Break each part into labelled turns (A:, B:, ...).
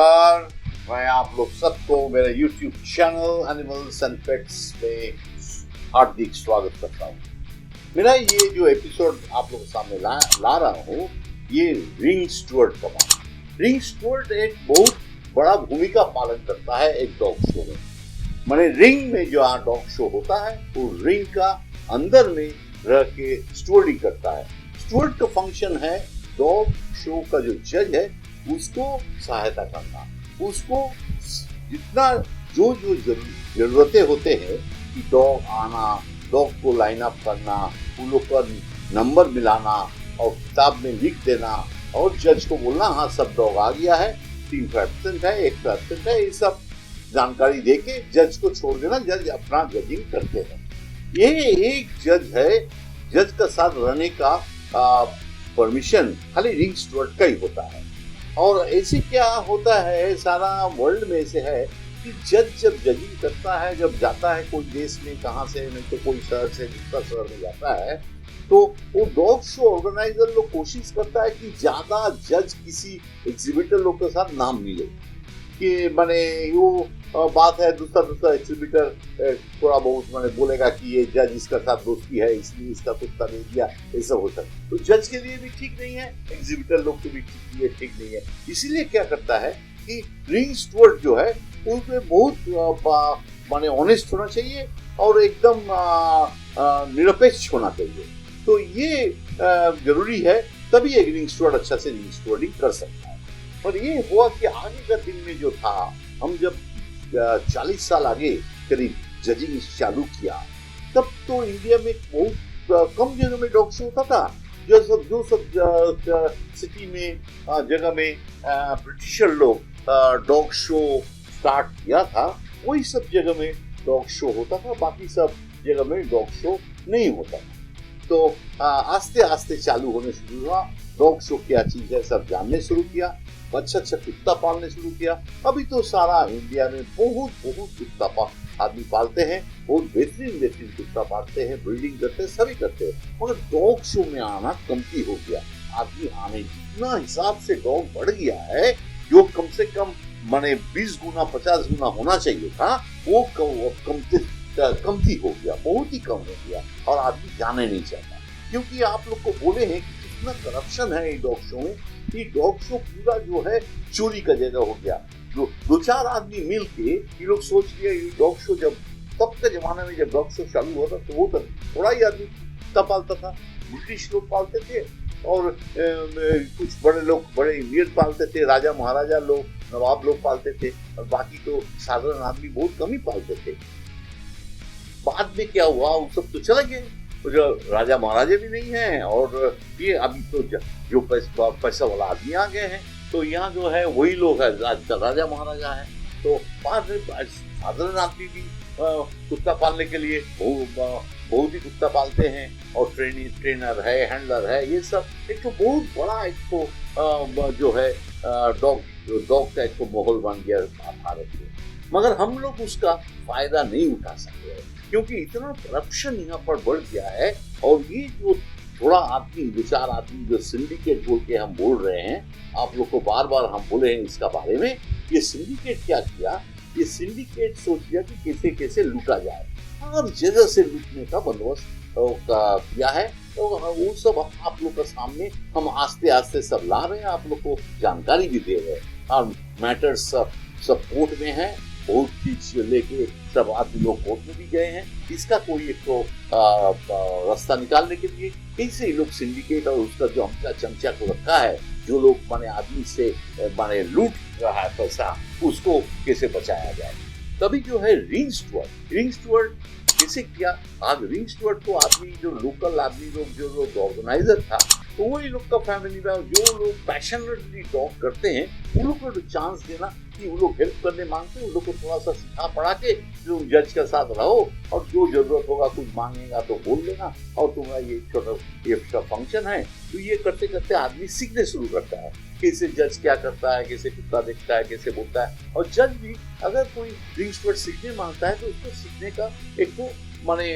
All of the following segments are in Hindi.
A: नमस्कार। मैं आप लोग सबको मेरे YouTube channel animals and pets में हार्दिक स्वागत करता हूँ। मेरा ये जो एपिसोड आप लोगों के सामने ला रहा हूँ, ये रिंग स्टुअर्ट का बात। रिंग स्टुअर्ट एक बहुत बड़ा भूमिका पालन करता है एक डॉग शो में। माने रिंग में जो डॉग शो होता है वो रिंग का अंदर में रह के स्टुअर्डिंग करता है। स्टुअर्ट का फंक्शन है डॉग शो का जो जज है उसको सहायता करना, उसको जितना जो जरूरतें होते हैं कि डॉग आना, डॉग को लाइन अप करना, उन लोग का नंबर मिलाना और किताब में लिख देना और जज को बोलना हाँ सब डॉग आ गया है, 3% है, 1% है, ये सब जानकारी देके जज को छोड़ देना। जज अपना जजिंग करते हैं। ये एक जज है, जज का साथ रहने का परमिशन खाली रिंग स्टुअर्ट का ही होता है। और ऐसे क्या होता है, सारा वर्ल्ड में ऐसे है कि जज जब जजिंग करता है, जब जाता है कोई देश में, कहाँ से नहीं तो कोई शहर से दूसरा शहर में जाता है, तो वो डॉग शो ऑर्गेनाइजर लोग कोशिश करता है कि ज्यादा जज किसी एग्जिबिटर लोग के साथ नाम मिले कि माने वो बात है दूसरा एग्जिबिटर थोड़ा बहुत माने बोलेगा कि ये जज इसका साथ दोस्ती है इसलिए इसका कुत्ता दे दिया, ऐसा होता है। तो जज के लिए भी ठीक नहीं है, एग्जिबिटर लोग के भी ठीक नहीं है। इसीलिए क्या करता है कि रिंग स्टुअर्ट जो है उसमें बहुत माने ऑनेस्ट होना चाहिए और एकदम निरपेक्ष होना चाहिए। तो ये जरूरी है, तभी एक रिंग स्टुअर्ट अच्छा से रिंग स्टुअर्डिंग कर सकता है। और ये हुआ कि आगे का दिन में जो था, हम जब 40 साल आगे करीब जजिंग चालू किया, तब तो इंडिया में बहुत कम जगह में डॉग शो होता था। जो सब सिटी में जगह में ब्रिटिशर लोग डॉग शो स्टार्ट किया था, वही सब जगह में डॉग शो होता था, बाकी सब जगह में डॉग शो नहीं होता था। तो आस्ते आस्ते चालू होने शुरू हुआ। डॉग शो क्या चीज है सब जानने शुरू किया, अच्छा कुत्ता पालने शुरू किया। अभी तो सारा इंडिया में बहुत कुत्ता आदमी पालते हैं, बहुत बेहतरीन कुत्ता पालते हैं, ब्रीडिंग करते हैं, सभी करते हैं। मगर डॉग शो में आना कमती हो गया। आदमी आने जितना हिसाब से डॉग बढ़ गया है, जो कम से कम माने 20 गुना 50 गुना होना चाहिए था, वो कमती हो गया, बहुत ही कम हो गया। और आदमी जाने नहीं चाहता, क्योंकि आप लोग को बोले हैं कि कितना करप्शन है ये डॉग शो में। ये डॉग शो पूरा जो है चोरी का जगह हो गया। जो 2-4 आदमी मिल के ये लोग सोच लिया ये डॉग शो, जब तब के जमाने में जब डॉग शो चालू हुआ था तो वो तब थोड़ा ही आदमी कुत्ता पालता था। ब्रिटिश लोग पालते थे और कुछ बड़े लोग बड़े इंडियन पालते थे, राजा महाराजा लोग, नवाब लोग पालते थे, और बाकी तो साधारण आदमी बहुत कम ही पालते थे। बाद में क्या हुआ, वो सब तो चले गए, तो जो राजा महाराजा भी नहीं है और ये अभी तो जो पैसा वाला आदमी आ गए हैं, तो यहाँ जो है वही लोग है, राजा महाराजा है। तो बाद में साधारण आदमी भी कुत्ता पालने के लिए बहुत ही कुत्ता पालते हैं, और ट्रेनर है, हैंडलर है, ये सब एक तो बहुत बड़ा एक तो जो है डॉग का एक तो माहौल बन गया भारत में। मगर हम लोग उसका फायदा नहीं उठा सकते हैं, क्योंकि इतना करप्शन यहाँ पर बढ़ गया है। और ये जो थोड़ा आदमी 2-4 आदमी जो सिंडिकेट बोल के हम बोल रहे हैं, आप लोग को बार हम बोले हैं इसका बारे में। ये सिंडिकेट क्या किया, ये सिंडिकेट सोच लिया कि कैसे लूटा जाए, हर जगह से लूटने का बंदोबस्त किया है। तो वो सब आप लोग के सामने हम आस्ते सब ला रहे हैं, आप लोग को जानकारी भी दे रहे हैं। और मैटर्स सब कोर्ट में है, बहुत चीज लेके सब आदमी लोग कोर्ट में भी गए हैं। इसका कोई एक तो रास्ता निकालने के लिए कैसे लोग सिंडिकेट और उसका जो चमचा को रखा है, जो लोग माने आदमी से माने लूट रहा है पैसा, उसको कैसे बचाया जाए। तभी जो है रिंग स्टुअर्ट कैसे किया। आज रिंग स्टुअर्ट को आदमी जो लोकल आदमी लोग जो लोग ऑर्गेनाइजर था, तो वही लोग का फैमिली में जो लोग पैशनेटली डॉग करते हैं, उन लोग को चांस देना कि वो लोग हेल्प करने मांगते हैं, उन लोग को थोड़ा सा सिखा पढ़ा के जो जज के साथ रहो, और जो जरूरत होगा कुछ मांगेगा तो बोल लेना, और तुम्हारा ये छोटा फंक्शन है। तो ये करते करते आदमी सीखने शुरू करता है, कैसे जज क्या करता है, कैसे कुत्ता देखता है, कैसे बोलता है। और जज भी अगर कोई रिंग स्टुअर्ट सीखने मांगता है तो उसको सीखने का एक तो माने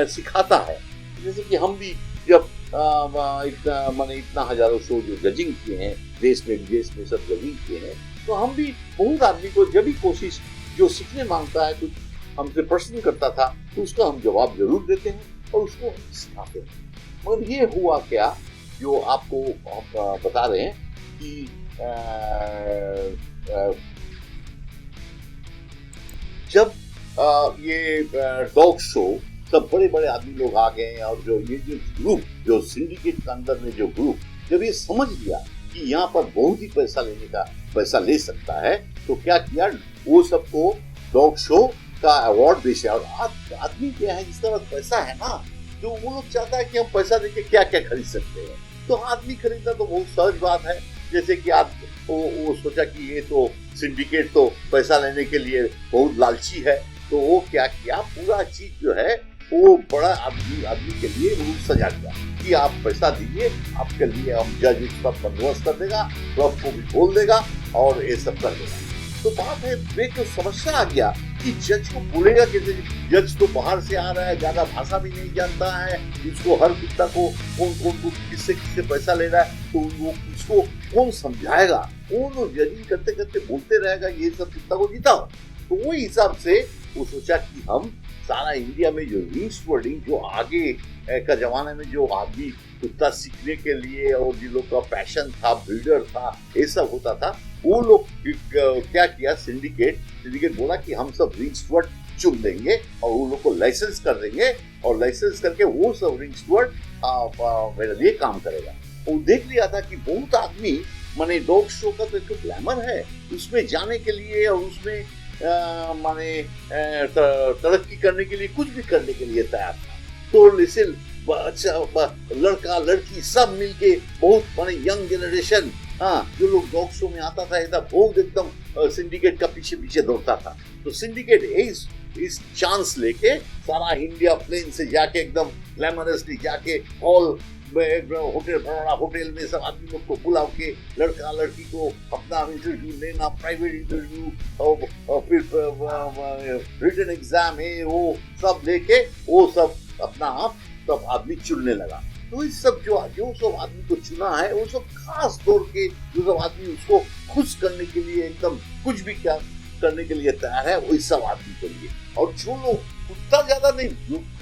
A: सिखाता है। जैसे कि हम भी जब इतना हजारों शो जो जजिंग किए हैं, देश में विदेश में सब जजिंग किए हैं, तो हम भी बहुत आदमी को जब भी कोशिश जो सीखने मांगता है, कुछ हमसे प्रश्न करता था, तो उसका हम जवाब जरूर देते हैं और उसको सिखाते हैं। मगर ये हुआ क्या जो आपको बता रहे हैं कि जब ये डॉग शो सब बड़े बड़े आदमी लोग आ गए और जो ये जो ग्रुप जो सिंडिकेट के अंदर में जो ग्रुप जब ये समझ लिया कि यहाँ पर बहुत ही पैसा ले सकता है, तो क्या किया, वो सबको डॉग शो का अवार्ड बेचा। और आदमी क्या है, जिसके पास पैसा है ना, तो वो लोग चाहता है कि हम पैसा देके क्या क्या खरीद सकते हैं। तो आदमी खरीदना तो बहुत सहज बात है। जैसे कि वो सोचा कि ये तो सिंडिकेट तो पैसा लेने के लिए बहुत लालची है, तो वो क्या किया, पूरा चीज जो है वो बड़ा आदमी के लिए वो सजा दिया कि आप पैसा दीजिए, आपके लिए हम जज उसका बंदोबस्त कर देगा, क्लब को भी खोल देगा और ये सब कर देगा। तो बात है, देख तो समस्या आ गया कि जज को बोलेगा कैसे। जज तो बाहर से आ रहा है, ज्यादा भाषा भी नहीं जानता है, उसको हर कुत्ता को कौन किससे पैसा ले रहा है, तो वो उसको कौन समझाएगा। वो जजिंग करते करते बोलते रहेगा ये सब कुत्ता को जिताओ। तो वही हिसाब से वो सोचा कि हम सारा इंडिया में जो रिंग्सवर्डिंग जो आगे का जमाने में जो आदमी कुत्ता सीखने के लिए और जिन लोग का पैशन था, ब्रीडर था, ये सब होता था, वो लोग क्या किया, सिंडिकेट बोला कि हम सब रिंग्सवर्ड चुन देंगे और वो लोग को लाइसेंस कर देंगे और लाइसेंस करके वो सब रिंग्सवर्ड मेरे लिए काम करेगा। वो देख लिया था कि बहुत आदमी माने डॉग शो का तो एक ग्लैमर है, उसमें जाने के लिए और उसमें माने तरक्की करने के लिए कुछ भी करने के लिए तैयार था। तो इसे लड़का लड़की सब मिलके बहुत माने यंग जनरेशन, जो लोग डॉग शो में आता था एकदम बहुत एकदम सिंडिकेट का पीछे पीछे दौड़ता था। तो सिंडिकेट इस चांस लेके सारा इंडिया प्लेन से जाके एकदम ग्लैमरसली जाके हॉल बड़ा होटल में सब आदमी लोग को बुला के लड़का लड़की को अपना इंटरव्यू लेना, प्राइवेट इंटरव्यू और फिर रिटन एग्जाम है वो सब लेके वो सब अपना आप सब आदमी चुनने लगा। तो इस सब जो सब आदमी को चुना है वो सब खास तौर के जो सब आदमी उसको खुश करने के लिए एकदम कुछ भी क्या करने के लिए तैयार है, वही सब आदमी के लिए। और जो लोग कुत्ता ज्यादा नहीं,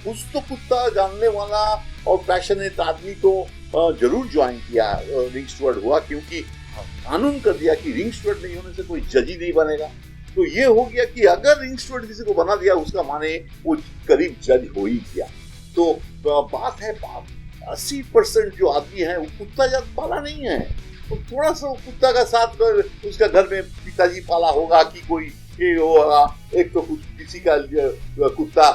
A: कुछ तो कुत्ता जानने वाला और पैशनेट आदमी तो जरूर ज्वाइन किया, रिंग्सवर्ड हुआ, क्योंकि कानून कर दिया कि रिंग्सवर्ड नहीं होने से कोई जज ही नहीं बनेगा। तो ये हो गया कि अगर रिंग्सवर्ड किसी को बना दिया उसका माने वो करीब जज हो ही गया। तो बात है 80% जो आदमी है वो कुत्ता ज्यादा पाला नहीं है, तो थोड़ा सा कुत्ता का साथ उसका घर में पिताजी पाला होगा कि कोई ये होगा, एक तो कुछ किसी का कुत्ता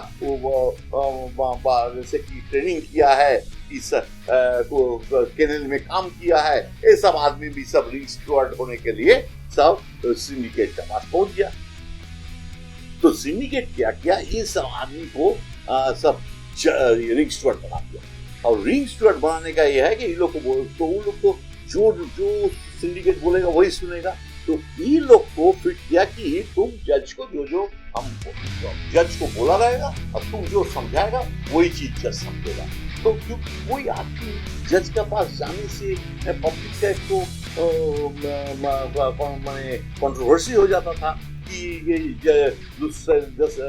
A: जैसे कि ट्रेनिंग किया है, इस केनल में काम किया है, ये सब आदमी भी सब रिंग्सवर्ड होने के लिए सब सिंडिकेट के पास पहुंच गया। तो सिंडिकेट क्या किया, ये सब आदमी को सब रिंग्सवर्ड बना दिया। और रिंग्सवर्ड बनाने का यह है कि ये लोग को तो वो लोग को जो सिंडिकेट बोलेगा वही सुनेगा। तो ये लोग को फिट किया कि तुम जज को जो हम जज को बोला रहेगा और तुम जो समझाएगा वही चीज जज समझेगा। तो क्योंकि कोई आदमी जज के पास जाने से पब्लिक का एक तो कंट्रोवर्सी हो जाता था कि ये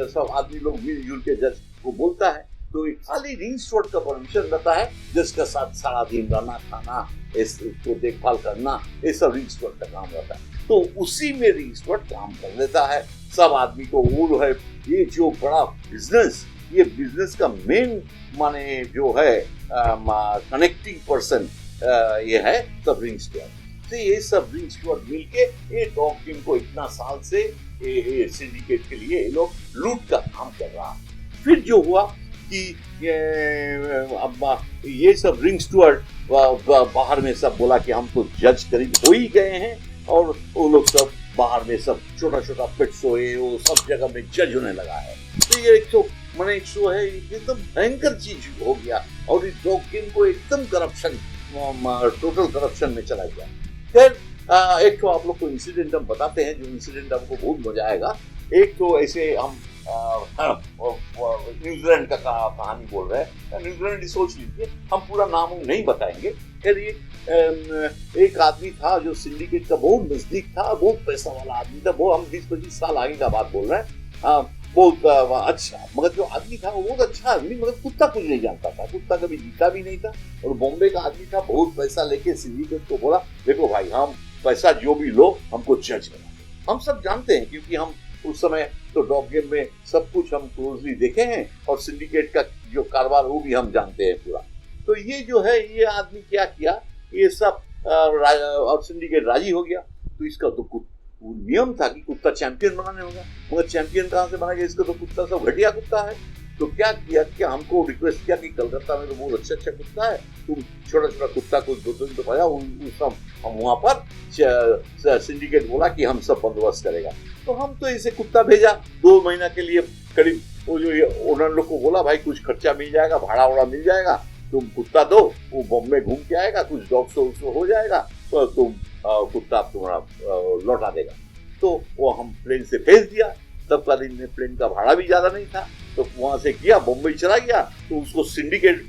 A: सब आदमी लोग मिलजुल के जज को बोलता है। तो खाली रिंग्सवर्ड का परमिशन रहता है, जिसके साथ सारा दिन रहना, खाना, इसको देखभाल करना, ये सब रिंग्सवर्ड का काम रहता है। तो उसी में रिंग्सवर्ड काम कर लेता है। सब आदमी को वो है, ये जो बड़ा बिजनेस, ये बिजनेस का मेन माने जो है कनेक्टिंग पर्सन ये है सब रिंग्सवर्ड। तो ये सब रिंग्सवर्ड मिलके ये डॉग गेम को इतना साल से ये सिंडिकेट के लिए ये लोग लूट का काम कर रहा है। फिर जो हुआ कि ये सब रिंग्सवर्ड बाहर में सब बोला कि हम तो जज करीब हो ही गए हैं, और वो लोग सब बाहर में सब छोटा छोटा पेट्स सोए वो सब जगह में जज होने लगा है। तो ये एक तो मैंने एक शो है, एकदम भयंकर चीज हो गया और इस डॉग गेम को एकदम करप्शन, टोटल करप्शन में चला गया। फिर एक तो आप लोग को इंसिडेंट हम बताते हैं, जो इंसिडेंट हमको बहुत मजा आएगा। एक तो ऐसे हम न्यूजीलैंड का कहानी बोल रहे हैं, न्यूजीलैंड सोच लीजिए, हम पूरा नाम नहीं बताएंगे। खैर ये एक आदमी था जो सिंडिकेट का बहुत नजदीक था, बहुत पैसा वाला आदमी था, वो हम 20-25 साल आगे का बात बोल रहे हैं। बहुत अच्छा, मगर जो आदमी था वो बहुत अच्छा आदमी, मगर कुत्ता कुछ नहीं जानता था, कुत्ता कभी जीता भी नहीं था, और बॉम्बे का आदमी था, बहुत पैसा लेके सिंडिकेट को बोला देखो भाई हम पैसा जो भी लो हमको जज बना। हम सब जानते हैं क्योंकि हम उस समय तो डॉग गेम में सब कुछ हम क्लोजली देखे हैं, और सिंडिकेट का जो कारोबार वो भी हम जानते हैं पूरा। तो ये जो है ये आदमी क्या किया, ये सब और सिंडिकेट राजी हो गया। तो इसका तो नियम था कि कुत्ता चैंपियन बनाने होगा, मगर चैंपियन कहाँ से बना गया, इसका तो कुत्ता सब घटिया कुत्ता है। तो क्या किया कि हमको रिक्वेस्ट किया कि कलकत्ता में तो बहुत अच्छा कुत्ता है, तुम छोटा छोटा कुत्ता को 2 दिन तो पाया, हम वहाँ पर सिंडिकेट बोला कि हम सब बंदोबस्त करेगा। तो हम तो इसे कुत्ता भेजा 2 महीना के लिए करीब, वो जो ओनर लोग को बोला भाई कुछ खर्चा मिल जाएगा, भाड़ा वाड़ा मिल जाएगा, तुम कुत्ता दो, वो बॉम्बे घूम के आएगा, कुछ डॉग शो हो जाएगा, तो तुम कुत्ता तुम्हारा लौटा देगा। तो वो हम प्लेन से भेज दिया, तब का दिन में प्लेन का भाड़ा भी ज्यादा नहीं था, तो वहां से गया, बम्बई चला गया। तो उसको सिंडिकेट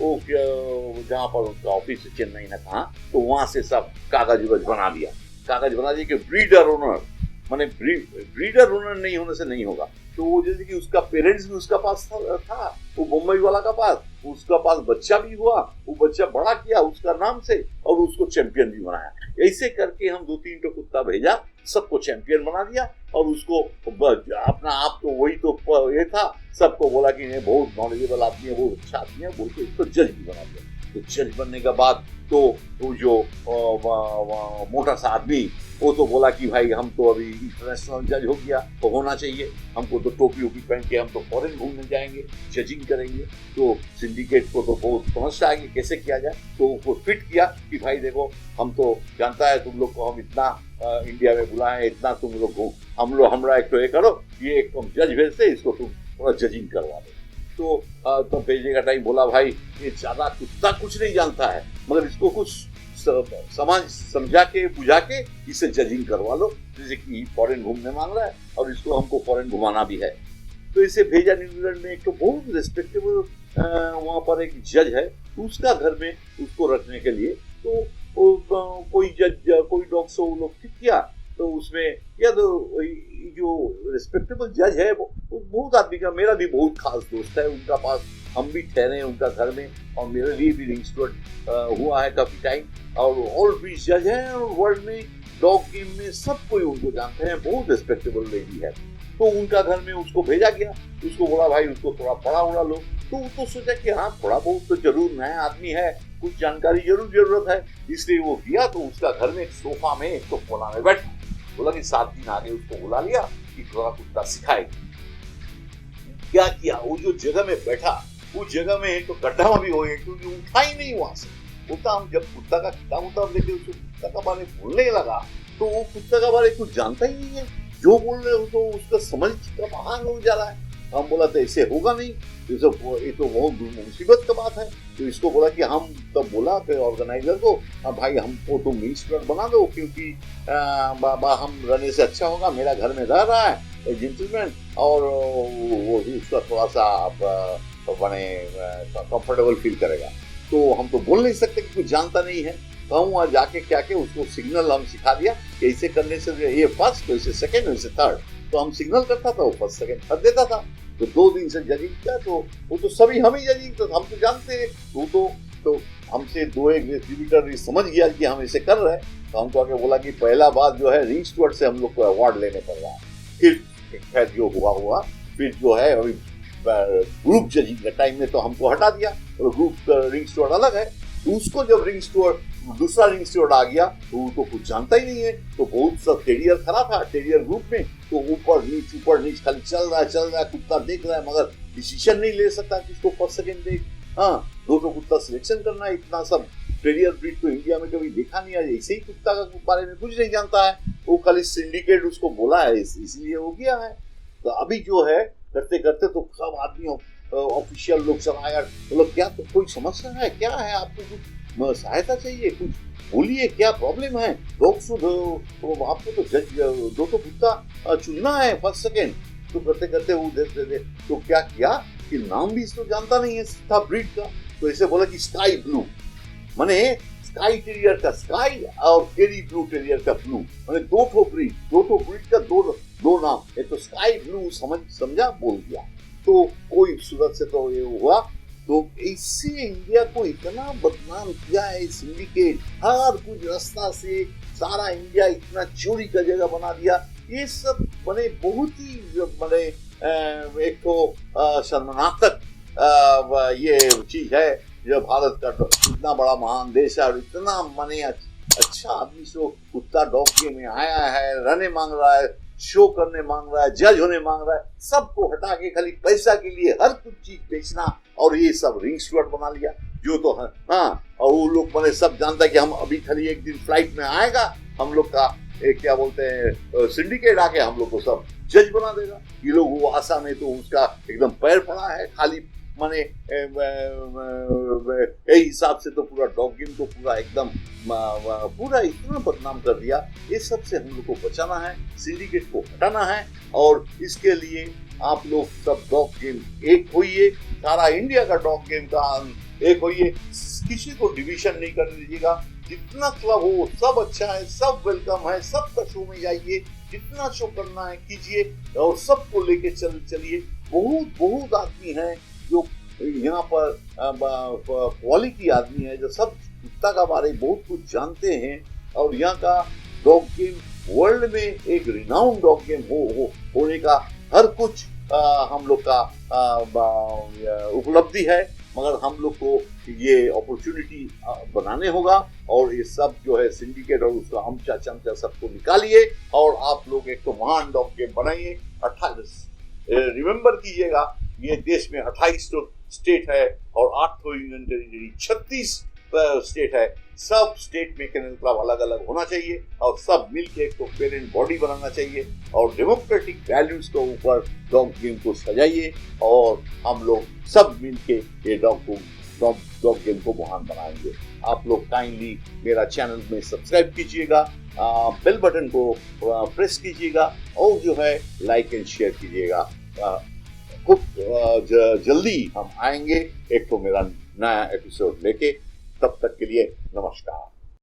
A: वो जहाँ पर उसका ऑफिस चेन्नई में था, तो वहां से सब कागज बना दिया कि ब्रीडर ओनर, माने ब्रीडर ओनर नहीं होने से नहीं होगा। तो वो जैसे कि उसका पेरेंट्स भी उसका पास था वो बम्बई वाला का पास, उसका पास बच्चा भी हुआ, वो बच्चा बड़ा किया उसका नाम से, और उसको चैंपियन भी बनाया। ऐसे करके हम 2-3 तो कुत्ता भेजा, सबको चैंपियन बना दिया, और उसको अपना आप तो वही तो ये था, सबको बोला कि नहीं बहुत नॉलेजेबल आदमी है, बहुत अच्छा आदमी है, बोल के इसको जज भी बना दिया। तो जज बनने के बाद तो वो जो मोटा सा आदमी वो तो बोला कि भाई हम तो अभी इंटरनेशनल जज हो गया, तो होना चाहिए, हमको तो टोपी वोपी पहन के हम तो फॉरेन घूमने जाएंगे, जजिंग करेंगे। तो सिंडिकेट को तो बहुत समझ आ गई कैसे किया जाए, तो वो फिट किया कि भाई देखो हम तो जानता है तुम लोग को हम इतना इंडिया में बुलाए, इतना तुम लोग हमरा एक तो ये करो, ये एक तुम जज भेजते, इसको तुम थोड़ा जजिंग करवा दो। तो भेजने का टाइम बोला भाई ये ज्यादा कुत्ता कुछ नहीं जानता है, मगर इसको कुछ समझा के बुझा के इसे जजिंग करवा लो, जैसे कि फॉरेन घूमने मांग रहा है और इसको हमको फॉरेन घुमाना भी है। तो इसे भेजा न्यूजीलैंड में, एक तो बहुत रिस्पेक्टेबल वहाँ पर एक जज है, उसका घर में उसको रखने के लिए। तो कोई जज कोई डॉग शो लोग ठीक किया, तो उसमें या तो जो रिस्पेक्टेबल जज है वो बहुत आदमी का, मेरा भी बहुत खास दोस्त है, उनका पास हम भी ठहरे हैं उनका घर में, और मेरे लिए भी रिंग स्टूअर्ट हुआ है काफी टाइम, और ऑल भी जज है, और वर्ल्ड में डॉग गेम में सब कोई उनको जानते हैं, बहुत रिस्पेक्टेबल लेडी है। तो उनका घर में उसको भेजा गया, उसको बोला भाई उसको थोड़ा पढ़ा उड़ा लो। तो वो तो सोचा कि हाँ थोड़ा बहुत तो जरूर, नया आदमी है, कुछ जानकारी जरूरत है, इसलिए वो गया। तो उसका घर में एक सोफा में एक तो कोना में बैठा, बोला कि 7 दिन आगे उसको बुला लिया कि थोड़ा कुत्ता सिखाएगी। क्या किया, वो जो जगह में बैठा उस जगह में तो गड्ढा भी हो गया, क्योंकि उठा ही नहीं वहां से। कुत्ता हम जब कुत्ता का किताब लेके उसको कुत्ता का बारे बोलने लगा, तो वो कुत्ता का बारे कुछ जानता ही नहीं है, जो बोल रहे हो तो उसका समझ का बाहर हो जा रहा है। हम बोला तो ऐसे होगा नहीं, ये तो बहुत मुसीबत का बात है। तो इसको बोला कि हम तब बोला फिर ऑर्गेनाइजर को, भाई हमको तुम मिनिस्टर बना दो, क्योंकि बाबा हम रहने से अच्छा होगा, मेरा घर में रह रहा है जेंटलमैन, और वो उसका थोड़ा सा बने कंफर्टेबल फील करेगा। तो हम तो बोल नहीं सकते कि कुछ जानता नहीं है। तो हम वहाँ जाके क्या के उसको सिग्नल हम सिखा दिया कि ऐसे करने से ये फर्स्ट, तो इसे सेकेंड, इसे थर्ड। तो हम सिग्नल करता था, वो फर्स्ट सेकेंड थर्ड देता था। तो 2 दिन से जजिंग किया, तो वो तो सभी हम ही जजिंग, तो हम तो जानते हैं, तो हमसे 2-1 डिस्ट्रीब्यूटर समझ गया कि हम ऐसे कर रहे हैं। तो हमको आगे बोला कि पहला बात जो है रिंग स्टूअर्ट से हम लोग को अवार्ड लेने पड़ रहा है। फिर खैर जो हुआ, फिर जो है अभी ग्रुप जजिंग के टाइम में तो हमको हटा दिया, और ग्रुप रिंग स्टूअर्ट अलग है। उसको जब दूसरा रिंग स्टूअर्ट आ गया, तो वो तो कुछ जानता ही नहीं है। तो बहुत सा टेरियर खड़ा था टेरियर ग्रुप में, तो ऊपर नीच खाली चल रहा है, कुत्ता देख रहा है, मगर डिसीजन नहीं ले सकता किसको फर्स्ट सेकेंड दे। हाँ, 2 कुत्ता सिलेक्शन करना, इतना सब टेरियर ब्रीड तो इंडिया में कभी देखा नहीं है। ऐसे ही कुत्ता के बारे में कुछ नहीं जानता है, वो खाली सिंडिकेट उसको बोला है इसलिए हो गया है। तो अभी जो है करते करते तो सब आदमी ऑफिशियल लोग सब आया, मतलब क्या तो कोई समस्या है, क्या है, आपको कुछ सहायता चाहिए, कुछ बोलिए, क्या प्रॉब्लम है। डॉग शो आपको तो जज 2 कुत्ता चुनना है फर्स्ट सेकेंड, तो करते करते वो देते तो क्या किया कि नाम भी इसको जानता नहीं है था ब्रीड का, तो इसे बोला कि स्काई ब्लू, माने स्काई टेरियर का स्काई और केरी ब्लू टेरियर का ब्लू, माने दो ब्रीड का दो नाम, एक तो स्काई ब्लू समझा बोल दिया। तो कोई सूरत से तो ये हुआ, तो इससे इंडिया को इतना बदनाम किया है सिंडिकेट, हर कुछ रास्ता से सारा इंडिया इतना चोरी का जगह बना दिया। ये सब बने बहुत ही बड़े एक तो शर्मनाक ये चीज है जो भारत का इतना बड़ा महान देश है और इतना मने अच्छा आदमी से कुत्ता डॉग गेम में आया है, रहने मांग रहा है, शो करने मांग रहा है, जज होने मांग रहा है, सबको हटा के खाली पैसा के लिए हर कुछ चीज बेचना, और ये सब रिंग स्टूअर्ट बना लिया जो तो है। हाँ, और वो लोग मैंने सब जानता है कि हम अभी खाली एक दिन फ्लाइट में आएगा, हम लोग का एक क्या बोलते हैं सिंडिकेट आके हम लोग को सब जज बना देगा। ये लोग वो आशा में तो उसका एकदम पैर पड़ा है, खाली माने यही हिसाब से तो पूरा डॉग गेम को पूरा एकदम पूरा इतना बदनाम कर दिया। ये सब से हम लोग को बचाना है, सिंडिकेट को हटाना है, और इसके लिए आप लोग सब डॉग गेम एक होइए, सारा इंडिया का डॉग गेम का एक होइए, किसी को डिवीजन नहीं करने दीजिएगा। जितना क्लब हो सब अच्छा है, सब वेलकम है, सबका शो में जाइए, जितना शो करना है कीजिए और सबको लेके चलिए। बहुत आदमी है जो यहाँ पर क्वालिटी आदमी है जो सब कुत्ता का बारे में बहुत कुछ जानते हैं, और यहाँ का डॉग गेम वर्ल्ड में एक रिनाउंड डॉग गेम होने का हर कुछ हम लोग का उपलब्धि है, मगर हम लोग को ये अपॉर्चुनिटी बनाने होगा, और ये सब जो है सिंडिकेट और उसका अमचा चमचा सबको निकालिए, और आप लोग एक तो महान डॉग गेम बनाइए। 28 रिमेम्बर कीजिएगा, ये देश में 28 स्टेट है और 8 यूनियन टेरिटरी, 36 स्टेट है। सब स्टेट में केनल क्लब अलग अलग होना चाहिए, और सब मिलके एक तो पेरेंट बॉडी बनाना चाहिए, और डेमोक्रेटिक वैल्यूज के ऊपर डॉग गेम को सजाइए, और हम लोग सब मिलके ये डॉग गेम को महान बनाएंगे। आप लोग काइंडली मेरा चैनल में सब्सक्राइब कीजिएगा, बेल बटन को प्रेस कीजिएगा, और जो है लाइक एंड शेयर कीजिएगा। खूब जल्दी हम आएंगे एक तो मेरा नया एपिसोड लेके, तब तक के लिए नमस्कार।